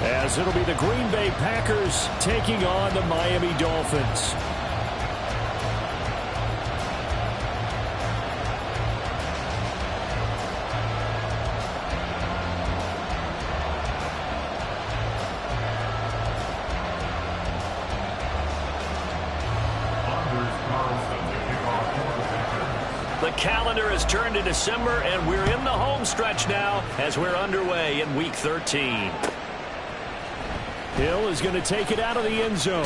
as it'll be the Green Bay Packers taking on the Miami Dolphins. The calendar has turned to December, and we're in the home stretch now as we're underway in Week 13. Hill is going to take it out of the end zone.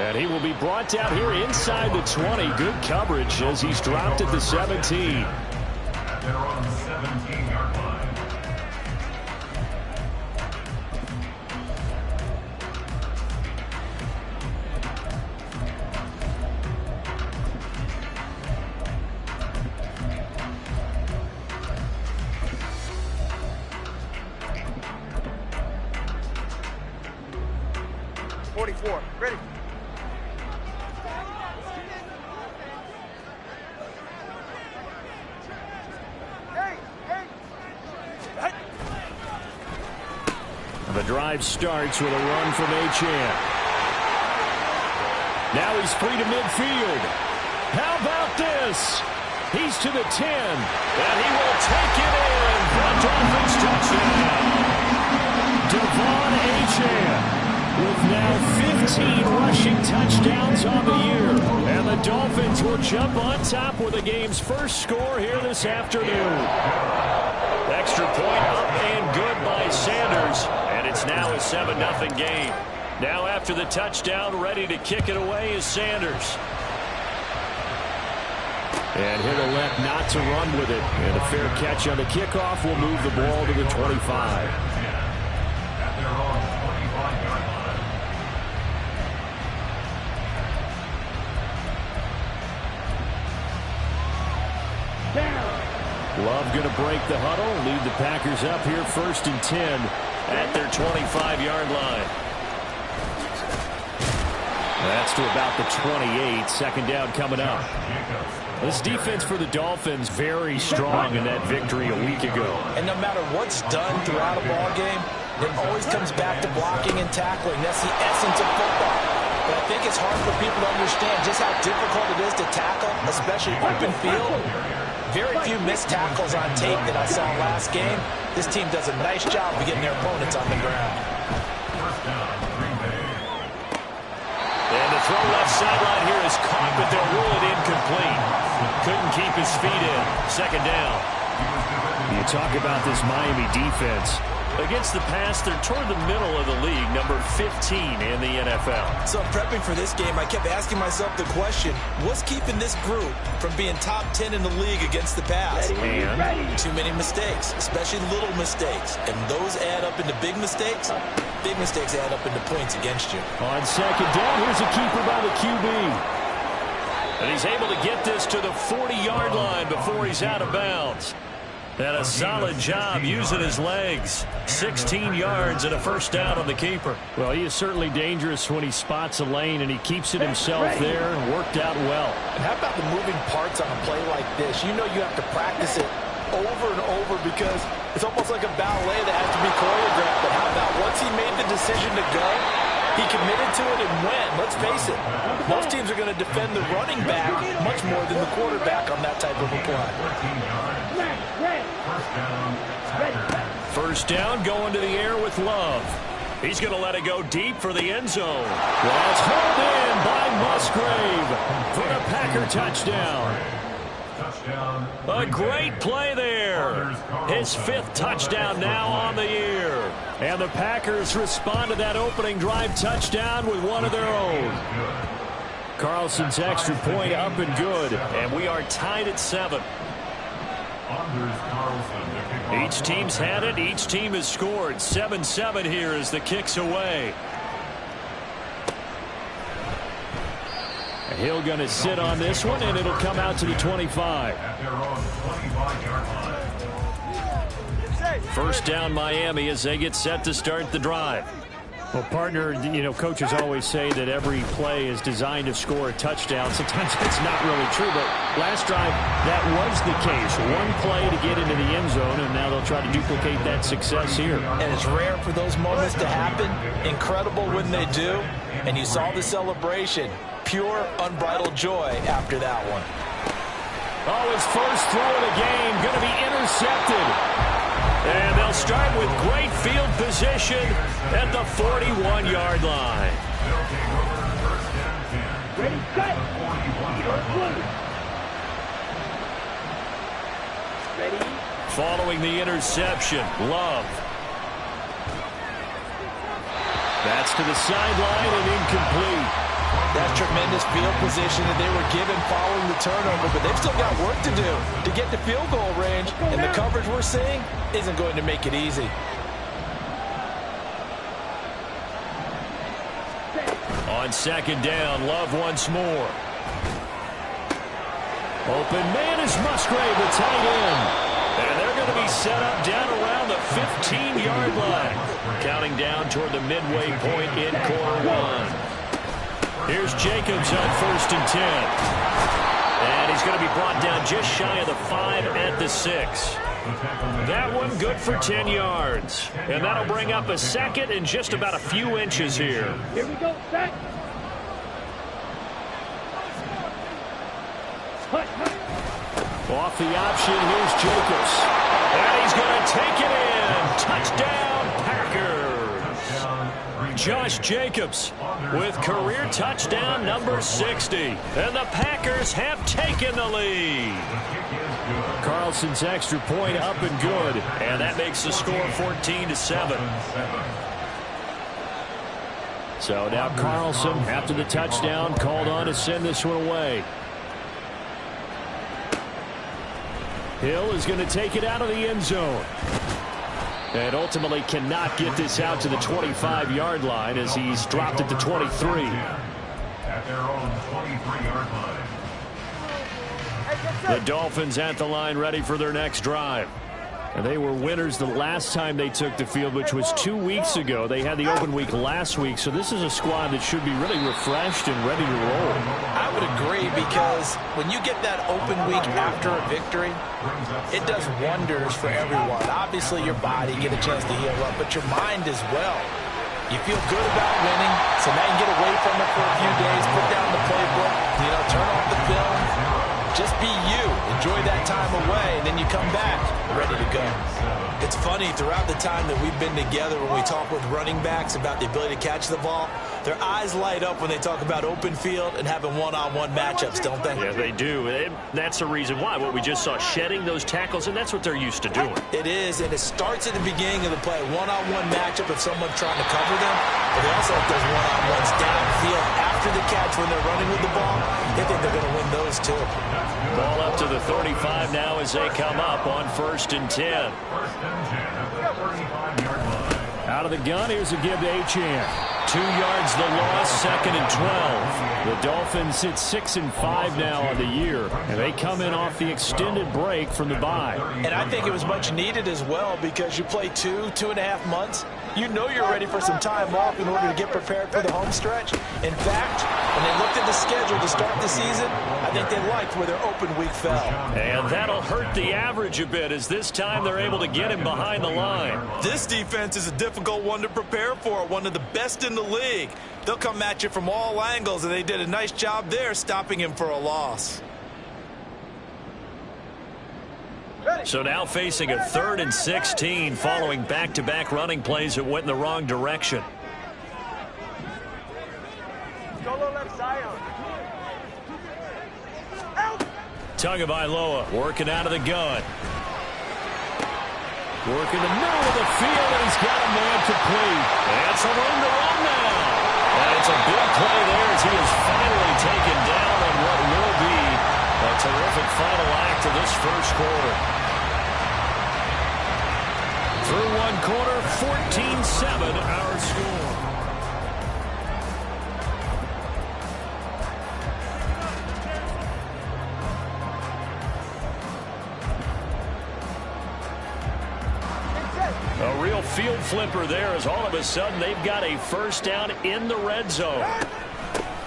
And he will be brought down here inside the 20. Good coverage as he's dropped at the 17. They're on the 17-yard line. Ready. The drive starts with a run from Achane. Now he's free to midfield. How about this? He's to the 10. And he will take it in for a Dolphins touchdown. Devon Achane with now 15 rushing touchdowns on the year. And the Dolphins will jump on top with the game's first score here this afternoon. Extra point up and good by Sanders. And it's now a 7-0 game. Now after the touchdown, ready to kick it away is Sanders. And he'll elect not to run with it. And a fair catch on the kickoff will move the ball to the 25. Love going to break the huddle, lead the Packers up here 1st and 10 at their 25-yard line. That's to about the 28. Second down coming up. This defense for the Dolphins very strong in that victory a week ago. And no matter what's done throughout a ball game, it always comes back to blocking and tackling. That's the essence of football. But I think it's hard for people to understand just how difficult it is to tackle, especially open field. Very few missed tackles on tape that I saw last game. This team does a nice job of getting their opponents on the ground. And the throw left sideline here is caught, but they'll rule it incomplete. Couldn't keep his feet in. Second down. You talk about this Miami defense. Against the pass, they're toward the middle of the league, number 15 in the NFL. So prepping for this game, I kept asking myself the question, what's keeping this group from being top 10 in the league against the pass? And too many mistakes, especially little mistakes. And those add up into big mistakes. Big mistakes add up into points against you. On second down, here's a keeper by the QB. And he's able to get this to the 40-yard line before he's out of bounds. And a solid job using his legs. 16 yards and a first down on the keeper. Well, he is certainly dangerous when he spots a lane, and he keeps it himself there and worked out well. And how about the moving parts on a play like this? You know you have to practice it over and over because it's almost like a ballet that has to be choreographed. But how about once he made the decision to go, he committed to it and went. Let's face it, most teams are going to defend the running back much more than the quarterback on that type of a play. First down going to the air with Love. He's going to let it go deep for the end zone. Well, it's hauled in by Musgrave for a Packer touchdown. A great play there. His 5th touchdown now on the year. And the Packers respond to that opening drive touchdown with one of their own. Carlson's extra point up and good. And we are tied at 7. Each team's had it. Each team has scored. 7-7 here as the kick's away. Hill going to sit on this one, and it'll come out to the 25. First down Miami as they get set to start the drive. Well, partner, you know, coaches always say that every play is designed to score a touchdown. Sometimes it's not really true, but last drive, that was the case. One play to get into the end zone, and now they'll try to duplicate that success here. And it's rare for those moments to happen. Incredible when they do. And you saw the celebration. Pure, unbridled joy after that one. Oh, his first throw of the game going to be intercepted. And they'll start with great field position at the 41-yard line. Ready, set. Ready. Following the interception, Love. That's to the sideline and incomplete. That's tremendous field position that they were given following the turnover, but they've still got work to do to get to field goal range, and the coverage we're seeing isn't going to make it easy. On second down, Love once more. Open man is Musgrave, the tight end. And they're going to be set up down around the 15-yard line. Counting down toward the midway point in quarter one. Here's Jacobs on 1st and 10. And he's going to be brought down just shy of the 5 at the 6. That one good for 10 yards. And that'll bring up a second and just about a few inches here. Here we go, set. Off the option, here's Jacobs. And he's going to take it in. Touchdown, Packers. Josh Jacobs with career touchdown number 60. And the Packers have taken the lead. Carlson's extra point up and good. And that makes the score 14-7. So now Carlson, after the touchdown, called on to send this one away. Hill is going to take it out of the end zone. And ultimately cannot get this out to the 25-yard line as he's dropped it to 23. At their own 23-yard line. The Dolphins at the line ready for their next drive. And they were winners the last time they took the field, which was 2 weeks ago. They had the open week last week, so this is a squad that should be really refreshed and ready to roll. I would agree, because when you get that open week after a victory, it does wonders for everyone. Obviously, your body get a chance to heal up, but your mind as well. You feel good about winning, so now you can get away from it for a few days, put down the playbook, turn off the film. Just be you. Enjoy that time away, and then you come back ready to go. It's funny, throughout the time that we've been together, when we talk with running backs about the ability to catch the ball, their eyes light up when they talk about open field and having one-on-one matchups, don't they? Yeah, they do. And that's the reason why. What we just saw, shedding those tackles, and that's what they're used to doing. It is, and it starts at the beginning of the play. One-on-one matchup if someone's trying to cover them, but they also have those one-on-ones downfield after the catch when they're running with the ball. They think they're going to win those too. Ball up to the 35 now as they come up on 1st and 10. Out of the gun, here's a give to Achane. 2 yards the loss, 2nd and 12. The Dolphins sit 6-5 now on the year, and they come in off the extended break from the bye. And I think it was much needed as well, because you play 2.5 months. You know you're ready for some time off in order to get prepared for the home stretch. In fact, when they looked at the schedule to start the season, I think they liked where their open week fell. And that'll hurt the average a bit, as this time they're able to get him behind the line. This defense is a difficult one to prepare for, one of the best in the league. They'll come at you from all angles, and they did a nice job there stopping him for a loss. So now facing a 3rd and 16 following back-to-back running plays that went in the wrong direction. Tagovailoa working out of the gun. Working the middle of the field, and he's got a man complete. And some room to run now. And it's a big play there as he is finally taken down on what will be a terrific final act of this first quarter. Through one quarter, 14-7 our score. A real real field flipper there as all of a sudden they've got a first down in the red zone.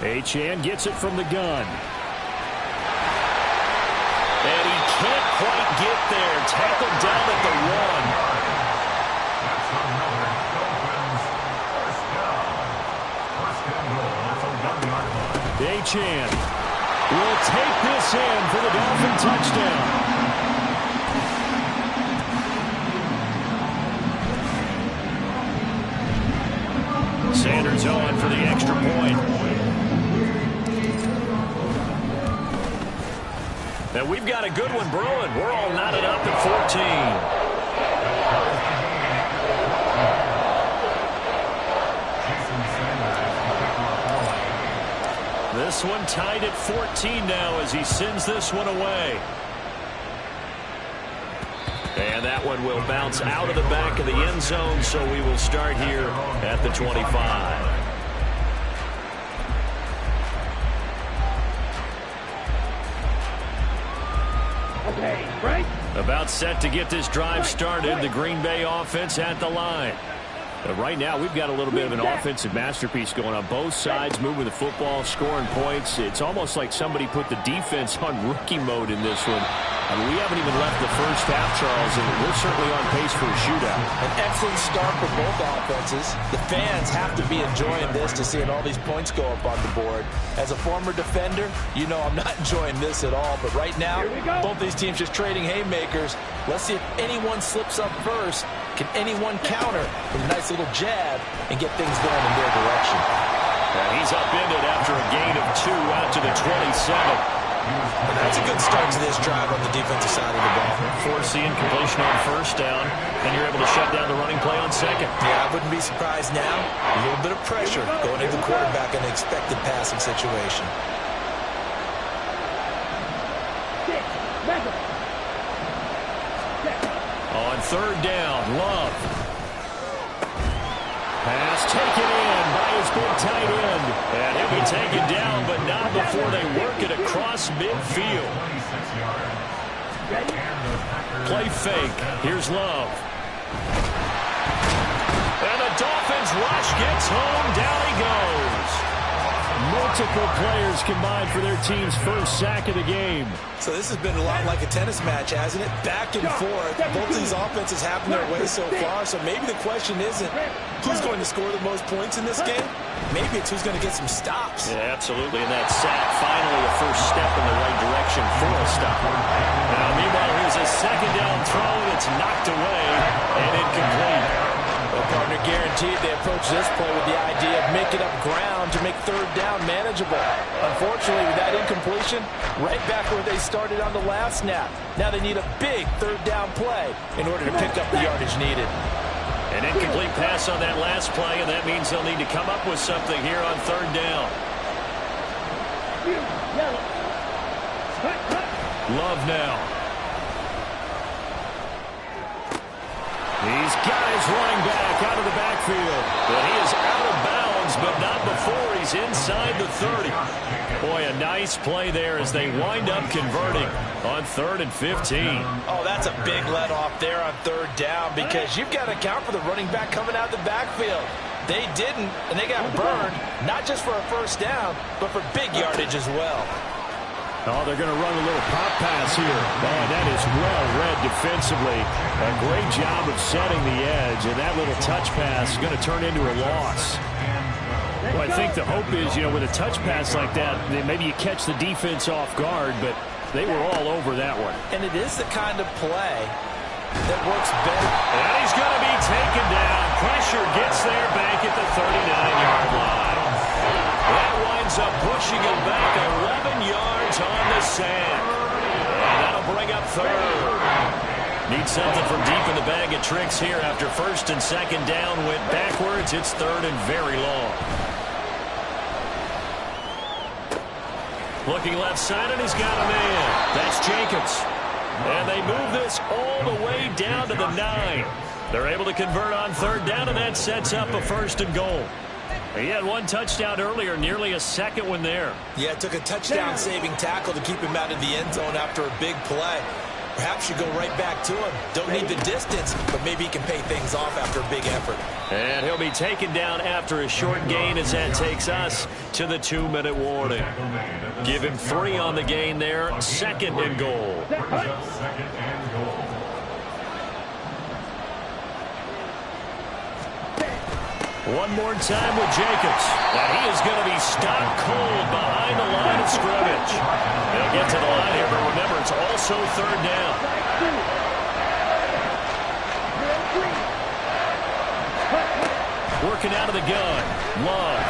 Achane gets it from the gun. And he can't quite get there. Tackled down at the 1. Achane will take this in for the Dolphin touchdown. Sanders on for the extra point. And we've got a good one brewing. We're all knotted up at 14. This one tied at 14 now as he sends this one away. And that one will bounce out of the back of the end zone, so we will start here at the 25. Okay, right. About set to get this drive started, the Green Bay offense at the line. But right now, we've got a little bit of an offensive masterpiece going on both sides, moving the football, scoring points. It's almost like somebody put the defense on rookie mode in this one. I mean, we haven't even left the first half, Charles, and we're certainly on pace for a shootout. An excellent start for both offenses. The fans have to be enjoying this to seeing all these points go up on the board. As a former defender, you know I'm not enjoying this at all. But right now, both these teams just trading haymakers. Let's see if anyone slips up first. Can anyone counter with a nice little jab and get things going in their direction? And he's upended after a gain of 2 out to the 27. And that's a good start to this drive on the defensive side of the ball. Force the incompletion on first down, and you're able to shut down the running play on second. Yeah, I wouldn't be surprised now. A little bit of pressure going into the quarterback in an expected passing situation. On third down, Love. Pass taken in by his big tight end. And he'll be taken down, but not before they work it across midfield. Play fake. Here's Love. And the Dolphins rush gets home. Down he goes. Multiple players combined for their team's first sack of the game. So this has been a lot like a tennis match, hasn't it? Back and forth. Both of these offenses having their way so far. So maybe the question isn't who's going to score the most points in this game. Maybe it's who's going to get some stops. Yeah, absolutely. And that sack, finally a first step in the right direction for a stop. Now, meanwhile, here's a second down throw that's knocked away and incomplete. Well, partner, guaranteed they approach this play with the idea of making up ground to make third down manageable. Unfortunately, with that incompletion, right back where they started on the last snap. Now they need a big third down play in order to pick up the yardage needed. An incomplete pass on that last play, and that means they'll need to come up with something here on third down. Love now. He's got his running back out of the backfield. But he is out of bounds, but not before he's inside the 30. Boy, a nice play there as they wind up converting on 3rd and 15. Oh, that's a big let off there on third down because you've got to account for the running back coming out of the backfield. They didn't, and they got burned, not just for a first down, but for big yardage as well. Oh, they're going to run a little pop pass here. Oh, that is well read defensively. A great job of setting the edge, and that little touch pass is going to turn into a loss. Well, I think the hope is, with a touch pass like that, maybe you catch the defense off guard, but they were all over that one. And it is the kind of play that works better. And he's going to be taken down. Pressure gets there back at the 39-yard line. That winds up pushing him back 11 yards on the sand. And that'll bring up third. Need something from deep in the bag of tricks here after first and second down went backwards. It's third and very long. Looking left side, and he's got a man. That's Jacobs. And they move this all the way down to the 9. They're able to convert on third down, and that sets up a first and goal. He had one touchdown earlier, nearly a second one there. Yeah, it took a touchdown-saving tackle to keep him out of the end zone after a big play. Perhaps you go right back to him. Don't need the distance, but maybe he can pay things off after a big effort. And he'll be taken down after a short gain as that takes us to the 2-minute warning. Give him 3 on the gain there. 2nd and goal. One more time with Jacobs. And he is going to be stopped cold behind the line of scrimmage. They'll get to the line here, but remember, it's also 3rd down. Working out of the gun. Love.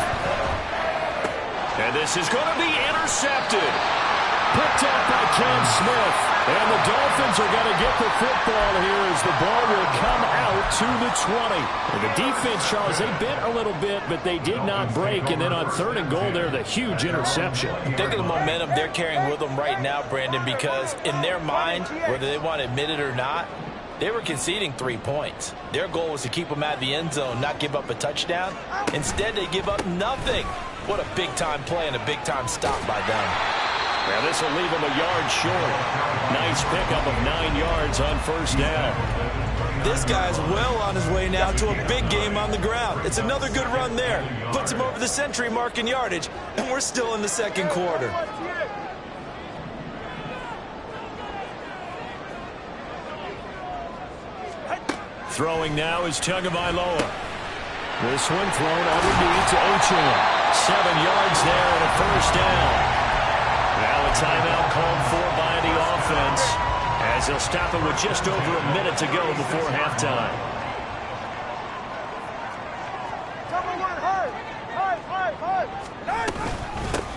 And this is going to be intercepted. Picked up by Ken Smith. And the Dolphins are going to get the football here as the ball will come out to the 20. And the defense, Charles, they bent a little bit, but they did not break. And then on 3rd and goal there, the huge interception. Think of the momentum they're carrying with them right now, Brandon, because in their mind, whether they want to admit it or not, they were conceding 3 points. Their goal was to keep them out of the end zone, not give up a touchdown. Instead, they give up nothing. What a big-time play and a big-time stop by them. Now this will leave him a yard short. Nice pickup of 9 yards on 1st down. This guy's well on his way now to a big game on the ground. It's another good run there. Puts him over the century mark in yardage, and we're still in the 2nd quarter. Throwing now is Tagovailoa. This one thrown underneath to Ochoa. 7 yards there and a 1st down. Now a timeout called for by the offense as they'll stop it with just over a minute to go before halftime.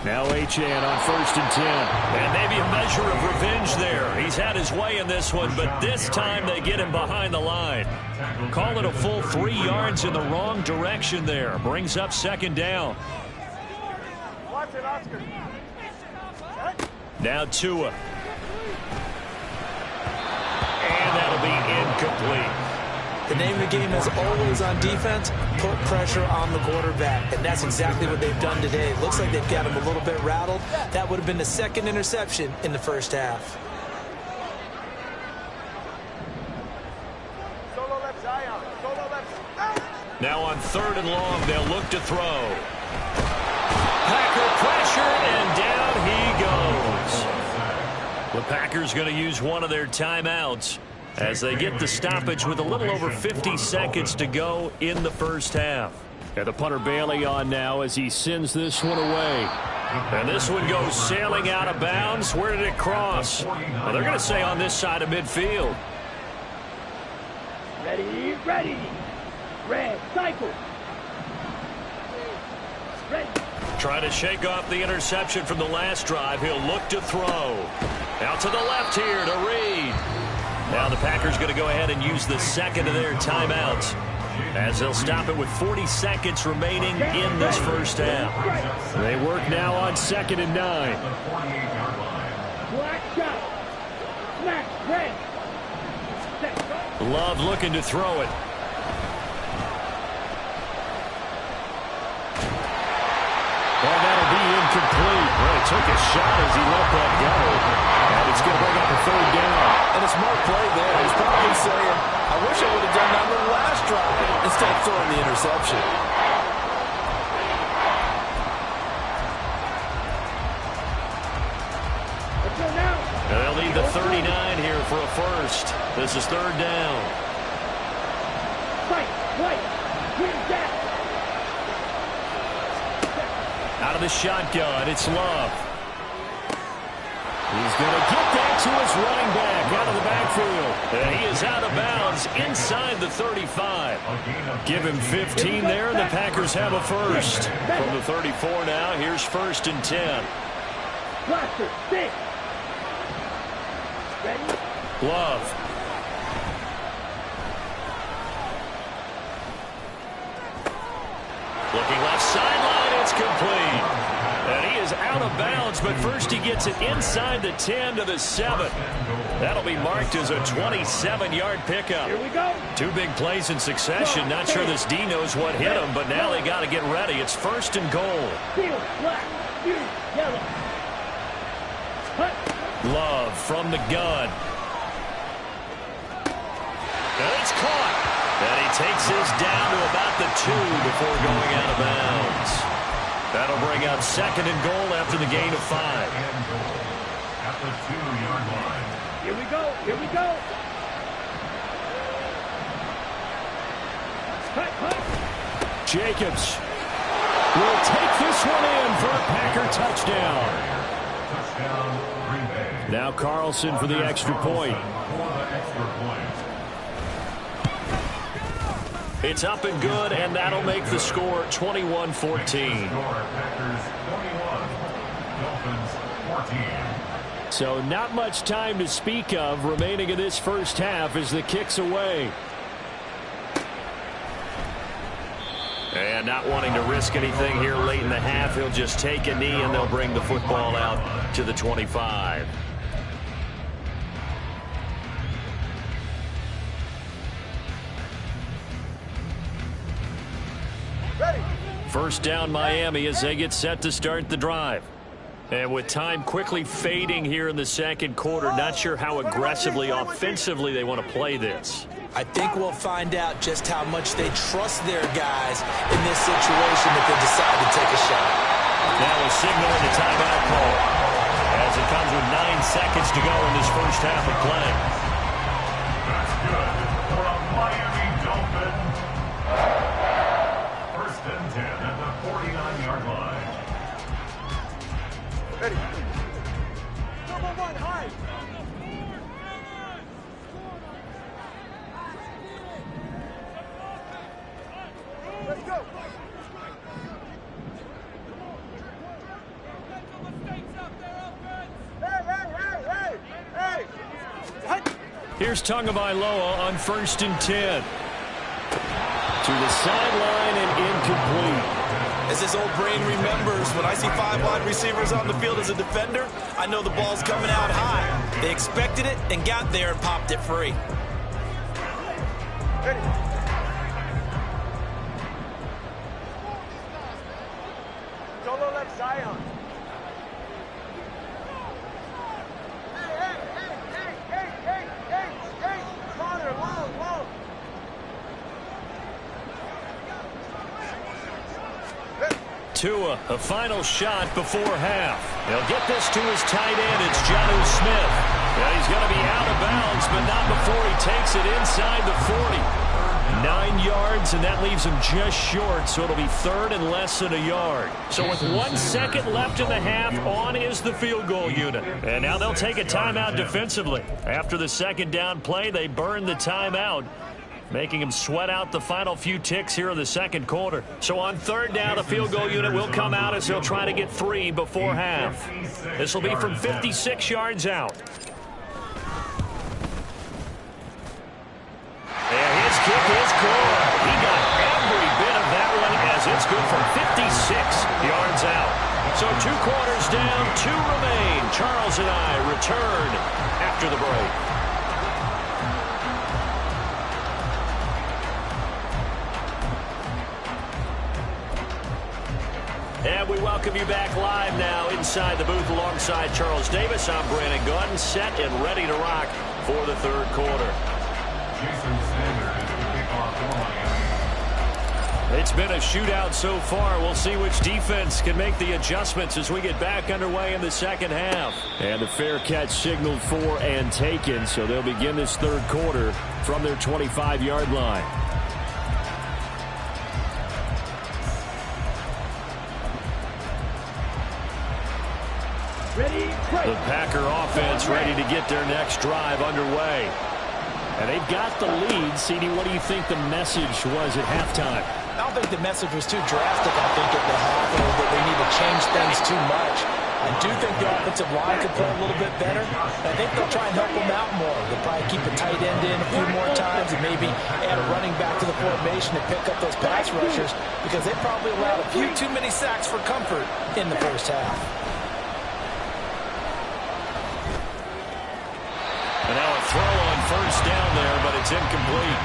Now Achane on 1st and 10. And maybe a measure of revenge there. He's had his way in this one, but this time they get him behind the line. Call it a full 3 yards in the wrong direction there. Brings up 2nd down. Watch it, Oscar. Now Tua. And that'll be incomplete. The name of the game is always on defense, put pressure on the quarterback. And that's exactly what they've done today. Looks like they've got him a little bit rattled. That would have been the 2nd interception in the 1st half. Solo left Zion. Solo left. Now on 3rd and long, they'll look to throw. Packer pressure, and down he goes. The Packers going to use one of their timeouts as they get the stoppage with a little over 50 seconds to go in the 1st half. And the punter Bailey on now as he sends this one away. And this one goes sailing out of bounds. Where did it cross? Well, they're going to say on this side of midfield. Ready, ready. Red, cycle. Ready. Trying to shake off the interception from the last drive. He'll look to throw. Out to the left here to Reed. Now the Packers going to go ahead and use the 2nd of their timeouts as they'll stop it with 40 seconds remaining in this 1st half. They work now on 2nd and 9. Black shot. Smack, red. Love looking to throw it. And that'll be incomplete. Well, he took a shot as he let that go. And it's going to bring up a 3rd down. And a smart play there. He's probably saying, I wish I would have done that on the last drive instead of throwing the interception. And they'll need the 39 here for a 1st. This is 3rd down. Fight, white, green jack. Out of the shotgun, it's Love. He's going to get that to his running back out of the backfield. And he is out of bounds inside the 35. Give him 15 there, and the Packers have a 1st. From the 34 now, here's 1st and 10. Blaster, stick. Ready? Love. Looking left sideline, it's complete. And he is out of bounds, but first he gets it inside the 10 to the 7. That'll be marked as a 27-yard pickup. Here we go. 2 big plays in succession. Not sure this D knows what hit him, but now they got to get ready. It's 1st and goal. Field, black, green, yellow. Hut. Love from the gun. takes this down to about the 2 before going out of bounds. That'll bring up 2nd and goal after the gain of 5. At the 2-yard line. Here we go. Here we go. Cut. Jacobs will take this one in for a Packer touchdown. Touchdown, Green Bay. Now Carlson for the extra point. For the extra point. It's up and good, and that'll make the score 21-14. Score, Packers 21, Dolphins 14. So not much time to speak of remaining in this first half as the kick's away. And not wanting to risk anything here late in the half, he'll just take a knee and they'll bring the football out to the 25. First down Miami as they get set to start the drive. And with time quickly fading here in the second quarter, not sure how aggressively, offensively they want to play this. I think we'll find out just how much they trust their guys in this situation if they decide to take a shot. Now a signal in the timeout call as it comes with 9 seconds to go in this first half of play. That's good for a Miami Dolphin. First and 10 at the 49-yard line. Ready. Number 1, high. Let's go. Hey. Here's Tagovailoa on 1st and 10. To the sideline and incomplete. As his old brain remembers, when I see 5 wide receivers on the field as a defender, I know the ball's coming out high. They expected it and got there and popped it free. Ready. Solo left Zion. Hey. Father, long. Tua, a final shot before half. He'll get this to his tight end. It's Jonnu Smith. Yeah, he's going to be out of bounds, but not before he takes it inside the 40. 9 yards, and that leaves him just short, so it'll be 3rd and less than a yard. So with 1 second left in the half, on is the field goal unit. And now they'll take a timeout defensively. After the second down play, they burn the timeout, making him sweat out the final few ticks here in the second quarter. So on 3rd down, the field goal unit will come out as he'll try to get 3 before half. This will be from 56 yards out. And his kick is good. He got every bit of that one as it's good from 56 yards out. So 2 quarters down, 2 remain. Charles and I return after the break. And we welcome you back live now inside the booth alongside Charles Davis. I'm Brandon Gordon, set and ready to rock for the 3rd quarter. Jason Sanders is the kickoff for Miami. It's been a shootout so far. We'll see which defense can make the adjustments as we get back underway in the second half. And the fair catch signaled for and taken, so they'll begin this 3rd quarter from their 25-yard line. The Packer offense ready to get their next drive underway. And they've got the lead. CD, what do you think the message was at halftime? I don't think the message was too drastic. I think at the half that they need to change things too much. I do think the offensive line could play a little bit better. I think they'll try and help them out more. They'll probably keep a tight end in a few more times and maybe add a running back to the formation to pick up those pass rushers because they probably allowed a few too many sacks for comfort in the first half. And now a throw on 1st down there, but it's incomplete.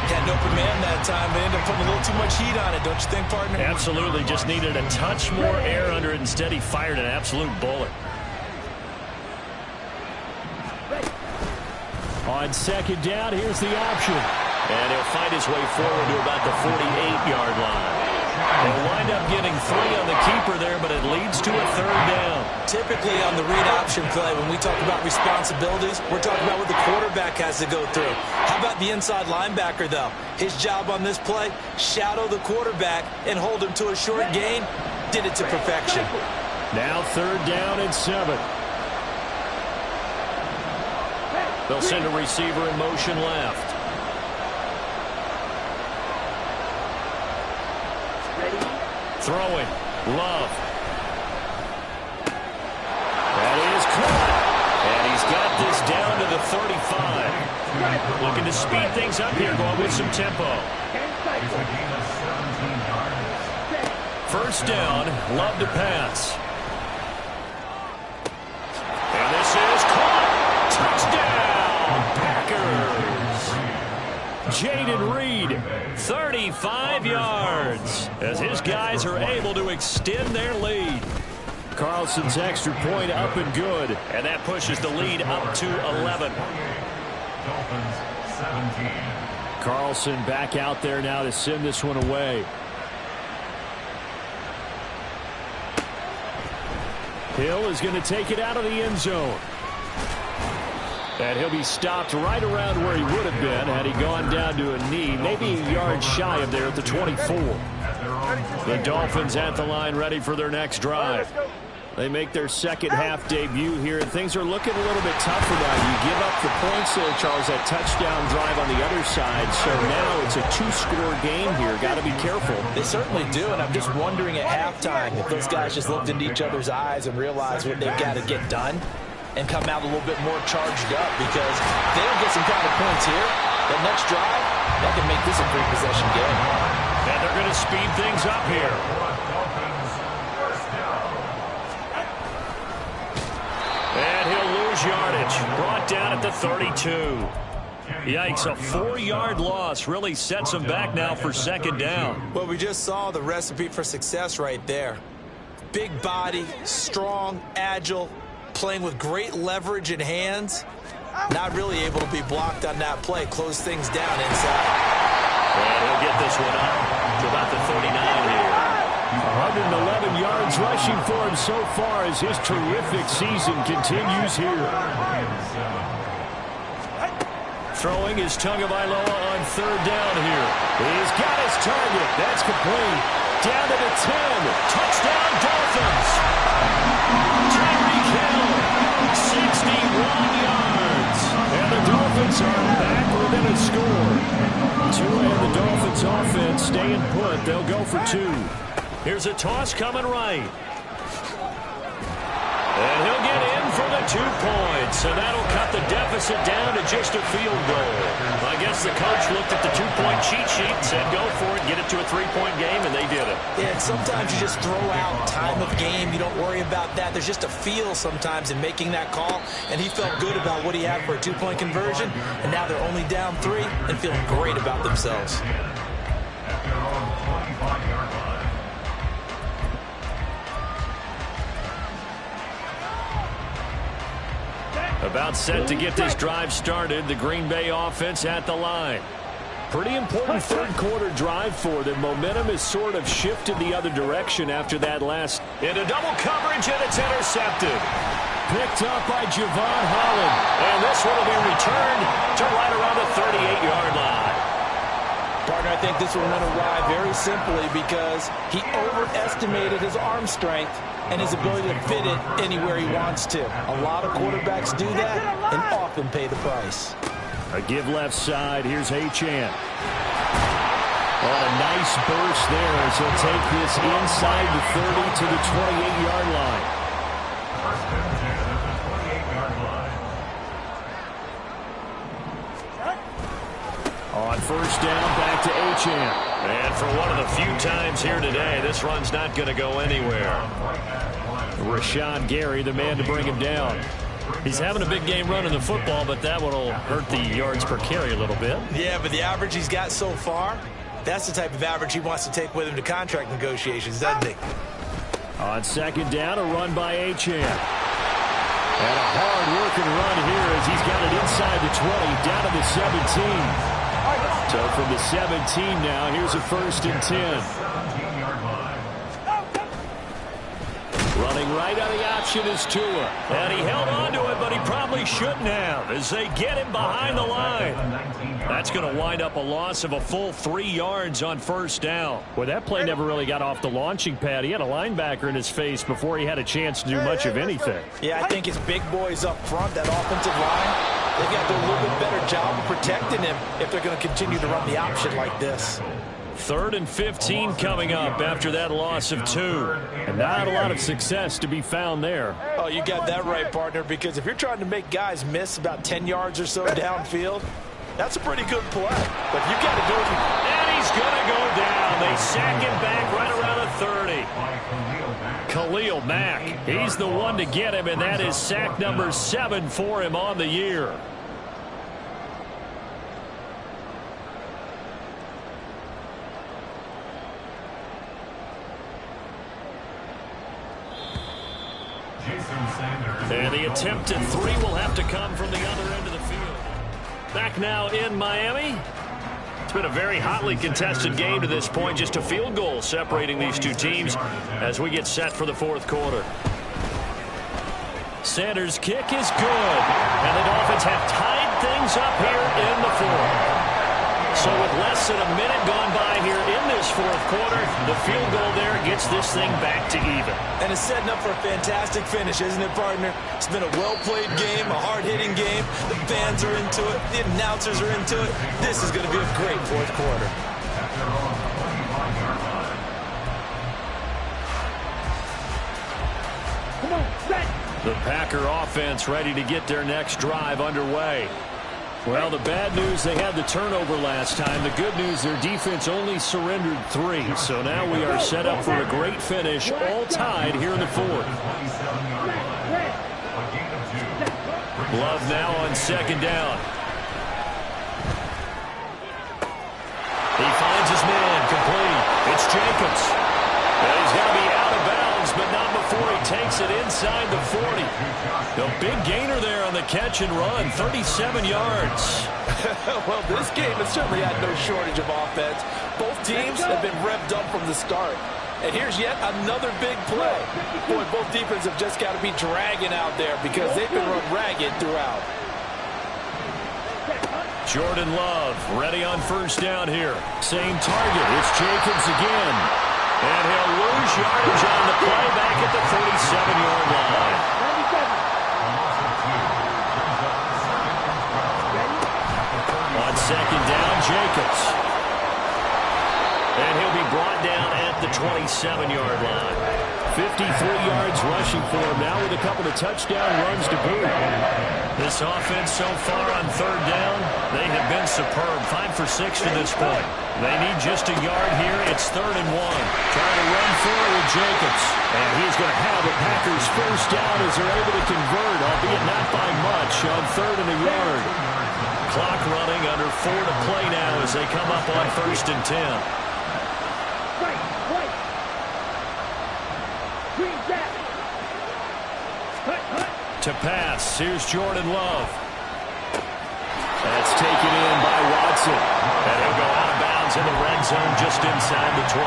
Had an open man that time. They ended up putting a little too much heat on it, don't you think, partner? Absolutely. Just needed a touch more air under it. Instead, he fired an absolute bullet. On 2nd down, here's the option. And he'll fight his way forward to about the 48-yard line. They'll wind up getting 3 on the keeper there, but it leads to a 3rd down. Typically on the read option play, when we talk about responsibilities, we're talking about what the quarterback has to go through. How about the inside linebacker, though? His job on this play, shadow the quarterback and hold him to a short gain. Did it to perfection. Now 3rd down and 7. They'll send a receiver in motion left. Throwing. Love. That is caught. And he's got this down to the 35. Looking to speed things up here, going with some tempo. 1st down. Love to pass. And this is caught. Touchdown, Packers. Jaden Reed, 35 yards, as his guys are able to extend their lead. Carlson's extra point up and good. And that pushes the lead up to 11. Dolphins 17. Carlson back out there now to send this one away. Hill is going to take it out of the end zone. And he'll be stopped right around where he would have been had he gone down to a knee, maybe a yard shy of there at the 24. The Dolphins at the line ready for their next drive. They make their second half debut here, and things are looking a little bit tougher now. You give up the points there, Charles, that touchdown drive on the other side. So now it's a 2-score game here. Got to be careful. They certainly do, and I'm just wondering at halftime if those guys just looked into each other's eyes and realized what they've got to get done and come out a little bit more charged up, because they don't get some kind of points here. That next drive, that can make this a 3-possession game. And they're going to speed things up here. And he'll lose yardage. Brought down at the 32. Yikes, a 4-yard loss really sets him back now for 2nd down. Well, we just saw the recipe for success right there. Big body, strong, agile, playing with great leverage in hands. Not really able to be blocked on that play. Close things down inside. And he'll get this one up to about the 39 here. 111 yards rushing for him so far as his terrific season continues here. Throwing is Tagovailoa on 3rd down here. He's got his target. That's complete. Down to the 10. Touchdown, Dolphins. Tyreek Hill, 61 yards. And the Dolphins are back within a score. Tua and the Dolphins offense staying put. They'll go for 2. Here's a toss coming right. And he'll get in for the 2 points. And that'll cut the deficit down to just a field goal. I guess the coach looked at the 2-point cheat sheet and said, go for it, get it to a 3-point game, and they did it. Yeah, and sometimes you just throw out time of game. You don't worry about that. There's just a feel sometimes in making that call. And he felt good about what he had for a 2-point conversion. And now they're only down 3 and feeling great about themselves. About set to get this drive started. The Green Bay offense at the line. Pretty important 3rd quarter drive for them. Momentum has sort of shifted the other direction after that last. Into double coverage, and it's intercepted. Picked up by Javon Holland. And this one will be returned to right around the 38-yard line. Partner, I think this one went awry very simply because he overestimated his arm strength and his ability to fit it anywhere he wants to. A lot of quarterbacks do that and often pay the price. A give left side. Here's Achane. Oh, a nice burst there as he'll take this inside the 30 to the 28-yard line. First and 10 at the 28-yard line. On 1st down, back to Achane. And for one of the few times here today, this run's not going to go anywhere. Rashawn Gary, the man to bring him down. He's having a big game running the football, but that one will hurt the yards per carry a little bit. Yeah, but the average he's got so far, that's the type of average he wants to take with him to contract negotiations, doesn't he? On 2nd down, a run by Achane. And a hard-working run here as he's got it inside the 20, down to the 17. So from the 17 now, here's a 1st and 10. 17-yard line. Running right on the option is Tua. And he held on to it, but he probably shouldn't have as they get him behind the line. That's going to wind up a loss of a full 3 yards on 1st down. Well, that play never really got off the launching pad. He had a linebacker in his face before he had a chance to do much of anything. Yeah, I think it's big boys up front, that offensive line. They've got to do a little bit better job of protecting him if they're going to continue to run the option like this. 3rd and 15 coming up after that loss of 2. And not a lot of success to be found there. Oh, you got that right, partner, because if you're trying to make guys miss about 10 yards or so downfield, that's a pretty good play. But you got to do it. And he's going to go down. They sack him back right around the 30. Khalil Mack, he's the one to get him, and that is sack number 7 for him on the year. And the attempt at 3 will have to come from the other end of the field. Back now in Miami. It's been a very hotly contested game to this point. Just a field goal separating these two teams as we get set for the 4th quarter. Sanders' kick is good. And the Dolphins have tied things up here in the 4th. So with less than a minute gone by here in this 4th quarter, the field goal there gets this thing back to even. And it's setting up for a fantastic finish, isn't it, partner? It's been a well-played game, a hard-hitting game. The fans are into it. The announcers are into it. This is going to be a great 4th quarter. The Packer offense ready to get their next drive underway. Well, the bad news, they had the turnover last time. The good news, their defense only surrendered 3. So now we are set up for a great finish, all tied here in the 4th. Love now on 2nd down. He finds his man, complete. It's Jacobs. And he's going to be out of bounds, but not before he takes it inside the 40. The big gainer there on the catch and run, 37 yards. Well, this game has certainly had no shortage of offense. Both teams have been revved up from the start. And here's yet another big play. Boy, both defenses have just got to be dragging out there because they've been run ragged throughout. Jordan Love ready on 1st down here. Same target. It's Jacobs again. And he'll lose yardage on the play back at the 47-yard line. On 2nd down, Jacobs. And he'll be brought down at the 27-yard line. 53 yards rushing for him now with a couple of touchdown runs to boot. This offense so far on 3rd down, they have been superb. 5 for 6 to this point. They need just a yard here. It's 3rd and 1. Trying to run forward with Jacobs. And he's going to have the Packers 1st down as they're able to convert, albeit not by much, on 3rd and a yard. Clock running under 4 to play now as they come up on 1st and 10. To pass, here's Jordan Love. That's taken in by Watson. And he'll go out of bounds in the red zone just inside the 20.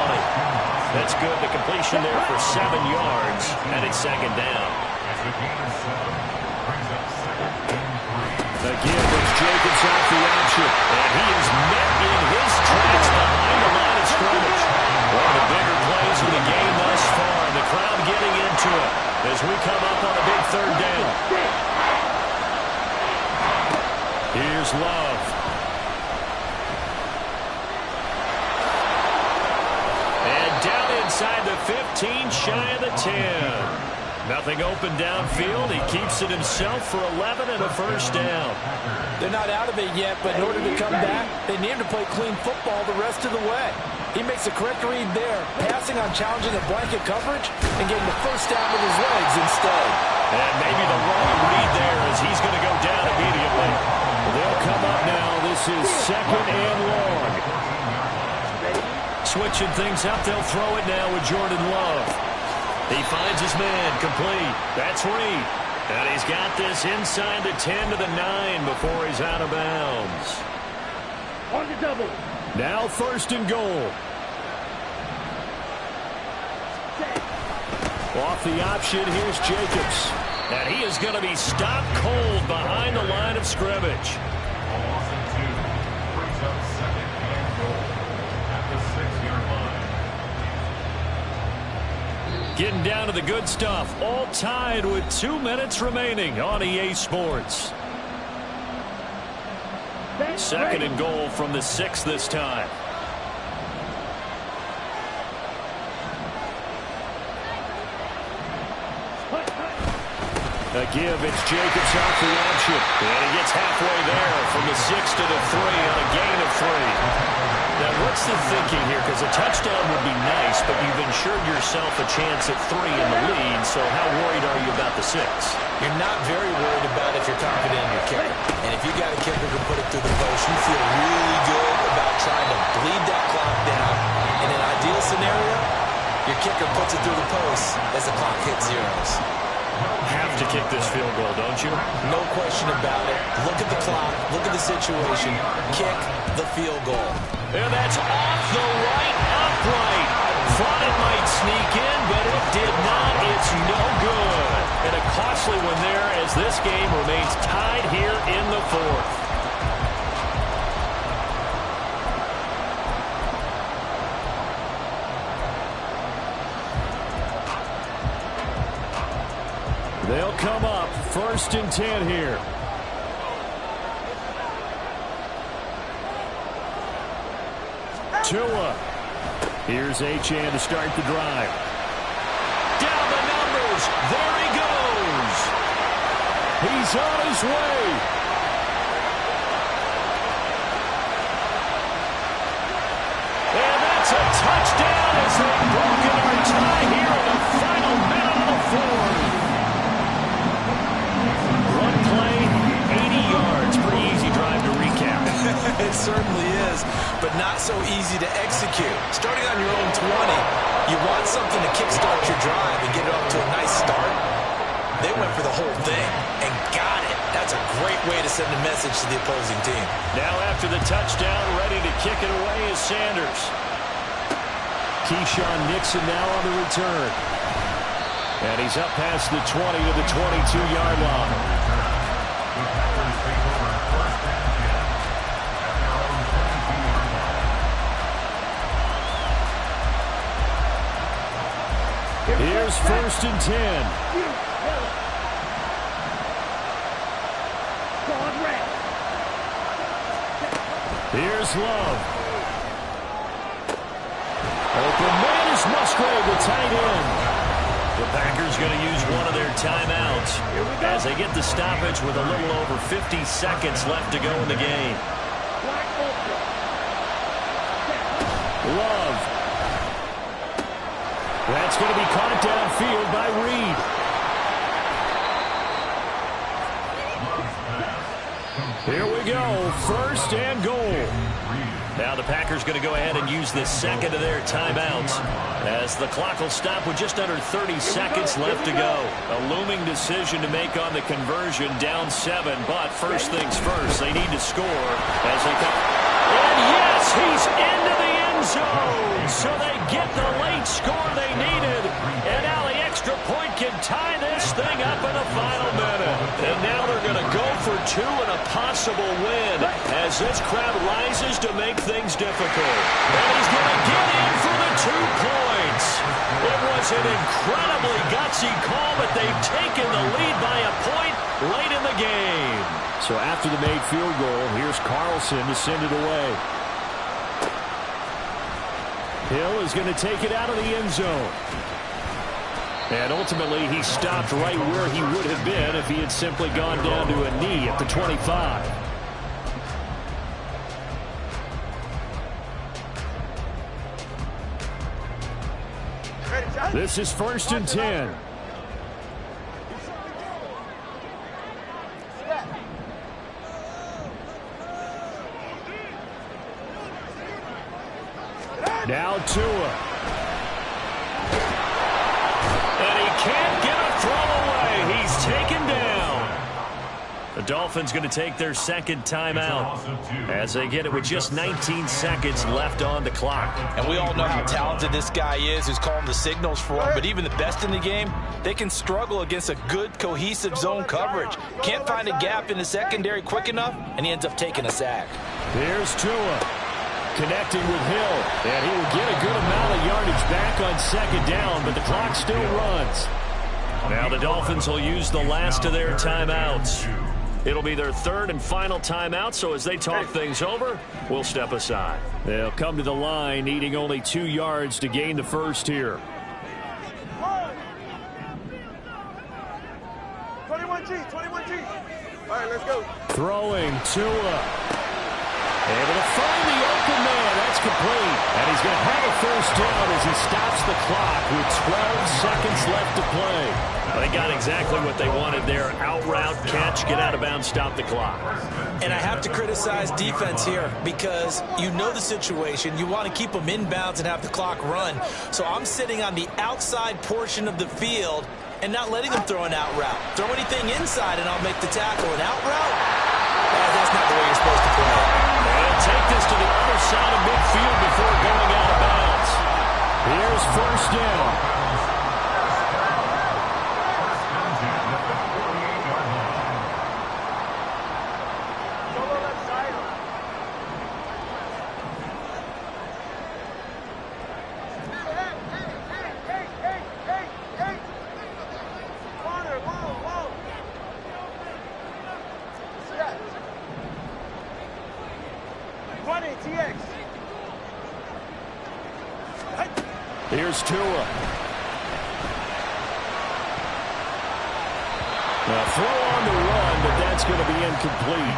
That's good. The completion there for 7 yards, and it's 2nd down. Again, it's Jacobs off the option. And he is met in his tracks behind the line of scrimmage. One of the bigger plays of the game thus far. The crowd getting into it as we come up on a big 3rd down. Here's Love. And down inside the 15, shy of the 10. Nothing open downfield. He keeps it himself for 11 and a 1st down. They're not out of it yet, but in order to come back, they need him to play clean football the rest of the way. He makes the correct read there, passing on challenging the blanket coverage and getting the 1st down with his legs instead. And maybe the wrong read there as he's going to go down immediately. They'll come up now. This is 2nd and long. Switching things up, they'll throw it now with Jordan Love. He finds his man, complete. That's Reed. And he's got this inside the 10 to the 9 before he's out of bounds. On the double. Now 1st and goal. Off the option, here's Jacobs. And he is going to be stopped cold behind the line of scrimmage. Lawson 2 brings up 2nd and goal at the 6-yard line. Getting down to the good stuff. All tied with 2 minutes remaining on EA Sports. 2nd and goal from the 6 this time. A give, it's Jacobs off the option. And he gets halfway there from the 6 to the 3 on a gain of 3. Now, what's the thinking here? Because a touchdown would be nice, but you've ensured yourself a chance at 3 in the lead, so how worried are you about the 6? You're not very worried about if you're confident in your kicker. And if you got a kicker who can put it through the post, you feel really good about trying to bleed that clock down. In an ideal scenario, your kicker puts it through the post as the clock hits zeros. Have to kick this field goal, don't you? No question about it. Look at the clock. Look at the situation. Kick the field goal. And that's off the right upright. Thought it might sneak in, but it did not. It's no good. And a costly one there as this game remains tied here in the 4th. They'll come up 1st and 10 here. Tua. Here's Achane to start the drive. Down the numbers. There he goes. He's on his way. And that's a touchdown as they've broken our tie here in the final minute of the 4th. One play, 80 yards. Pretty easy drive to recap. It certainly is, but not so easy to execute. Starting on your own 20, you want something to kickstart your drive and get it off to a nice start. They went for the whole thing and got it. That's a great way to send a message to the opposing team. Now after the touchdown, ready to kick it away is Sanders. Keyshawn Nixon now on the return. And he's up past the 20 to the 22-yard line. Here's 1st and 10. Here's Love. Open man is Musgrave, the tight end. The Packers going to use one of their timeouts as they get the stoppage with a little over 50 seconds left to go in the game. Love. That's going to be caught downfield by Reed. Here we go, 1st and goal. Now the Packers going to go ahead and use the 2nd of their timeouts as the clock will stop with just under 30 seconds left to go. A looming decision to make on the conversion, down 7, but first things first, they need to score as they come. And yes, he's into the end zone, so they get the late score they needed, and now the extra point can tie this thing up in the final minute. And now they're going to go for 2 and a possible win as this crowd rises to make things difficult. And he's going to get in for the 2 points. It was an incredibly gutsy call, but they've taken the lead by a point late in the game. So after the made field goal, here's Carlson to send it away. Hill is going to take it out of the end zone. And ultimately, he stopped right where he would have been if he had simply gone down to a knee at the 25. This is 1st and 10. Now Tua. And he can't get a throw away. He's taken down. The Dolphins going to take their second timeout as they get it with just 19 seconds left on the clock. And we all know how talented this guy is who's calling the signals for him, but even the best in the game, they can struggle against a good, cohesive zone coverage. Can't find a gap in the secondary quick enough, and he ends up taking a sack. Here's Tua connecting with Hill, and he will get a good amount of yardage back on second down, but the clock still runs. Now the Dolphins will use the last of their timeouts. It'll be their third and final timeout, so as they talk things over, we'll step aside. They'll come to the line, needing only 2 yards to gain the first here. 21G, 21G. All right, let's go. Throwing Tua. Able to find the open man. That's complete. And he's going to have a first down as he stops the clock with 12 seconds left to play. They got exactly what they wanted there. Out route, catch, get out of bounds, stop the clock. And I have to criticize defense here because you know the situation. You want to keep them inbounds and have the clock run. So I'm sitting on the outside portion of the field and not letting them throw an out route. Throw anything inside and I'll make the tackle. An out route? That's not the way you're supposed to play it. They'll take this to the other side of midfield before going out of bounds. Here's first down. Here's Tua. Now throw on the run, but that's going to be incomplete.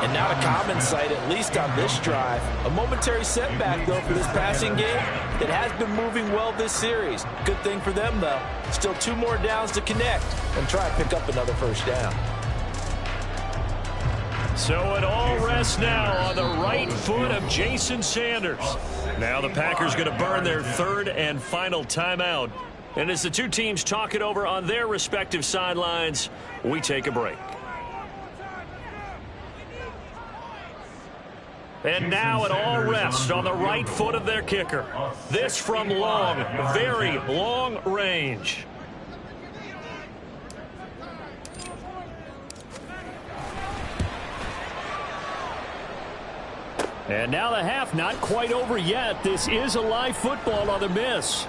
And not a common sight, at least on this drive. A momentary setback, though, for this passing game that has been moving well this series. Good thing for them, though. Still 2 more downs to connect and try and pick up another first down. So it all rests now on the right foot of Jason Sanders. Now the Packers going to burn their third and final timeout. And as the two teams talk it over on their respective sidelines, we take a break. And now it all rests on the right foot of their kicker. This from long, very long range. And now the half not quite over yet. This is a live football on the miss.